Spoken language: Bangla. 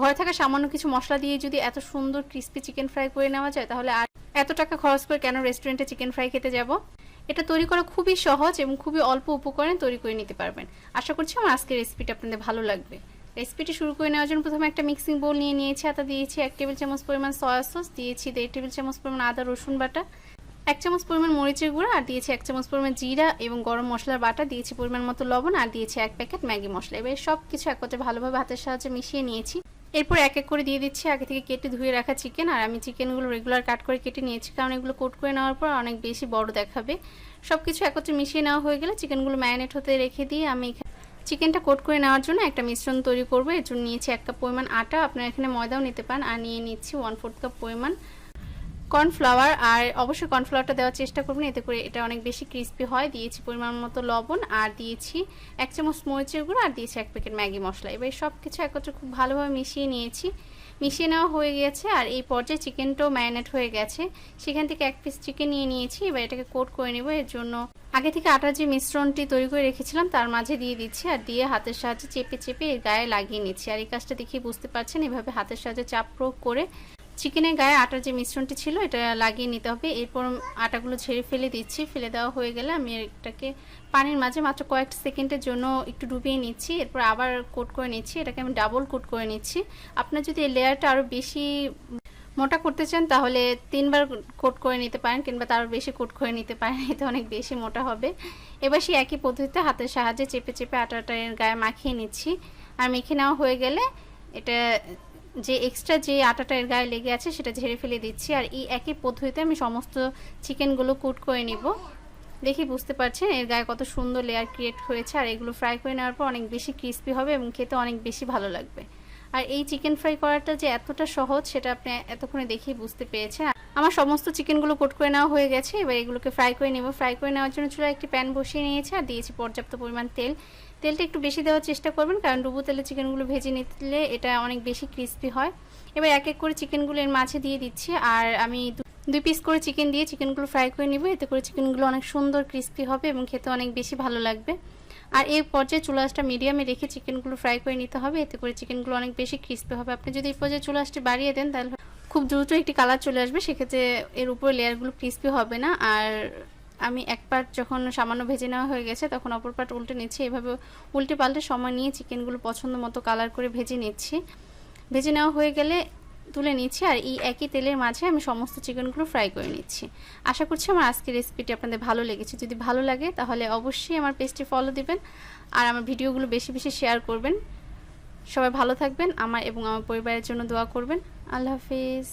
ঘরে থাকা সামান্য কিছু মশলা দিয়ে যদি এত সুন্দর ক্রিস্পি চিকেন ফ্রাই করে নেওয়া যায়, তাহলে আর এত টাকা খরচ করে কেন রেস্টুরেন্টে চিকেন ফ্রাই খেতে যাব। এটা তৈরি করা খুবই সহজ এবং খুবই অল্প উপকরণে তৈরি করে নিতে পারবেন। আশা করছি আমার আজকের রেসিপিটা আপনাদের ভালো লাগবে। রেসিপিটি শুরু করে নেওয়ার জন্য প্রথমে একটা মিক্সিং বোল নিয়ে নিয়েছি। আদা দিয়েছি 1 টেবিল চামচ পরিমাণ সয়া সস, দিয়েছি 1.5 টেবিল চামচ পরিমাণ আদা রসুন বাটা, 1 চামচ পরিমাণ মরিচের গুঁড়া, আর দিয়েছি 1 চামচ পরিমাণ জিরা এবং গরম মশলার বাটা, দিয়েছি পরিমাণ মতো লবণ, আর দিয়েছি 1 প্যাকেট ম্যাগি মশলা। এবার সব কিছু একত্রে ভালোভাবে হাতের সাহায্যে মিশিয়ে নিয়েছি। এরপর এক এক করে দিয়ে দিচ্ছি আগে থেকে কেটে ধুয়ে রাখা চিকেন। আর আমি চিকেনগুলো রেগুলার কাট করে কেটে নিয়েছি, কারণ এগুলো কোট করে নেওয়ার পর অনেক বেশি বড় দেখাবে। সব কিছু একত্রে মিশিয়ে নেওয়া হয়ে গেলে চিকেনগুলো ম্যারিনেট হতে রেখে দিয়ে আমি চিকেনটা কোট করে নেওয়ার জন্য একটা মিশ্রণ তৈরি করব। এর জন্য নিয়েছি 1 কাপ পরিমাণ আটা, আপনারা এখানে ময়দাও নিতে পারেন। আর নিয়ে নিচ্ছি 1/4 কাপ পরিমাণ কর্নফ্লাওয়ার। আর অবশ্যই কর্নফ্লাওয়ারটা দেওয়ার চেষ্টা করবেন, এতে করে এটা অনেক বেশি ক্রিস্পি হয়। দিয়েছি পরিমাণ মতো লবণ, আর দিয়েছি 1 চামচ মরিচের গুঁড়ো, আর দিয়েছি 1 প্যাকেট ম্যাগি মশলা। এবার সব কিছু একত্রে খুব ভালোভাবে মিশিয়ে নিয়েছি। মিশিয়ে নেওয়া হয়ে গেছে আর এই পর্যায়ে চিকেনটাও ম্যারিনেট হয়ে গেছে। সেখান থেকে 1 পিস চিকেন নিয়ে নিয়েছি। এবার এটাকে কোট করে নেব। এর জন্য আগে থেকে আটার যে মিশ্রণটি তৈরি করে রেখেছিলাম তার মাঝে দিয়ে দিচ্ছি, আর দিয়ে হাতের সাহায্যে চেপে চেপে এর গায়ে লাগিয়ে নিচ্ছি। আর এই কাজটা দেখে বুঝতে পারছেন, এভাবে হাতের সাহায্যে চাপ প্রয়োগ করে চিকেনের গায়ে আটার যে মিশ্রণটি ছিল এটা লাগিয়ে নিতে হবে। এরপর আটাগুলো ঝেড়ে ফেলে দিচ্ছি। ফেলে দেওয়া হয়ে গেলে আমি এটাকে পানির মাঝে মাত্র কয়েক সেকেন্ডের জন্য একটু ডুবিয়ে নিচ্ছি। এরপর আবার কোট করে নিচ্ছি। এটাকে আমি ডাবল কোট করে নিচ্ছি। আপনারা যদি এই লেয়ারটা আরও বেশি মোটা করতে চান তাহলে 3বার কোট করে নিতে পারেন, কিংবা তারও বেশি কোট করে নিতে পারেন, এতে অনেক বেশি মোটা হবে। এবার সেই একই পদ্ধতিতে হাতের সাহায্যে চেপে চেপে আটাটার গায়ে মাখিয়ে নিচ্ছি। আর মেখে নেওয়া হয়ে গেলে এটা যে এক্সট্রা যে আটাটা এর গায়ে লেগে আছে সেটা ঝেড়ে ফেলে দিচ্ছি। আর এই একই পদ্ধতিতে আমি সমস্ত চিকেনগুলো কুট করে নিব। দেখি বুঝতে পারছেন এর গায়ে কত সুন্দর লেয়ার ক্রিয়েট হয়েছে। আর এগুলো ফ্রাই করে নেওয়ার পর অনেক বেশি ক্রিস্পি হবে এবং খেতে অনেক বেশি ভালো লাগবে। আর এই চিকেন ফ্রাই করাটা যে এতটা সহজ সেটা আপনি এতক্ষণে দেখেই বুঝতে পেরেছেন। আমার সমস্ত চিকেনগুলো কোট করে নেওয়া হয়ে গেছে। এবার এগুলোকে ফ্রাই করে নেব। ফ্রাই করে নেওয়ার জন্য চুলায় একটি প্যান বসিয়ে নিয়েছি আর দিয়েছি পর্যাপ্ত পরিমাণ তেল। তেলটা একটু বেশি দেওয়ার চেষ্টা করবেন, কারণ ডুবো তেলে চিকেনগুলো ভেজে নিলে এটা অনেক বেশি ক্রিস্পি হয়। এবার এক এক করে চিকেনগুলো এর মাঝে দিয়ে দিচ্ছি। আর আমি 2 পিস করে চিকেন দিয়ে চিকেনগুলো ফ্রাই করে নিব। এতে করে চিকেনগুলো অনেক সুন্দর ক্রিস্পি হবে এবং খেতে অনেক বেশি ভালো লাগবে। আর এই পর্যায়ে চুলাটা মিডিয়ামে রেখে চিকেনগুলো ফ্রাই করে নিতে হবে, এতে করে চিকেনগুলো অনেক বেশি ক্রিস্পি হবে। আপনি যদি এই পর্যায়ে চুলাটা বাড়িয়ে দেন তাহলে খুব দ্রুত একটি কালার চলে আসবে, সেক্ষেত্রে এর উপরে লেয়ারগুলো ক্রিস্পি হবে না। আর আমি এক পার্ট যখন সামান্য ভেজে নেওয়া হয়ে গেছে তখন অপর পার্ট উল্টে নিচ্ছি। এভাবে উল্টে পাল্টে সময় নিয়ে চিকেনগুলো পছন্দ মতো কালার করে ভেজে নিচ্ছি। ভেজে নেওয়া হয়ে গেলে তুলে নিচ্ছি। আর এই একই তেলের মাঝে আমি সমস্ত চিকেনগুলো ফ্রাই করে নিচ্ছি। আশা করছি আমার আজকের রেসিপিটি আপনাদের ভালো লেগেছে। যদি ভালো লাগে তাহলে অবশ্যই আমার পেজটি ফলো দিবেন আর আমার ভিডিওগুলো বেশি বেশি শেয়ার করবেন। সবাই ভালো থাকবেন, আমার এবং আমার পরিবারের জন্য দোয়া করবেন। আল্লাহ হাফেজ।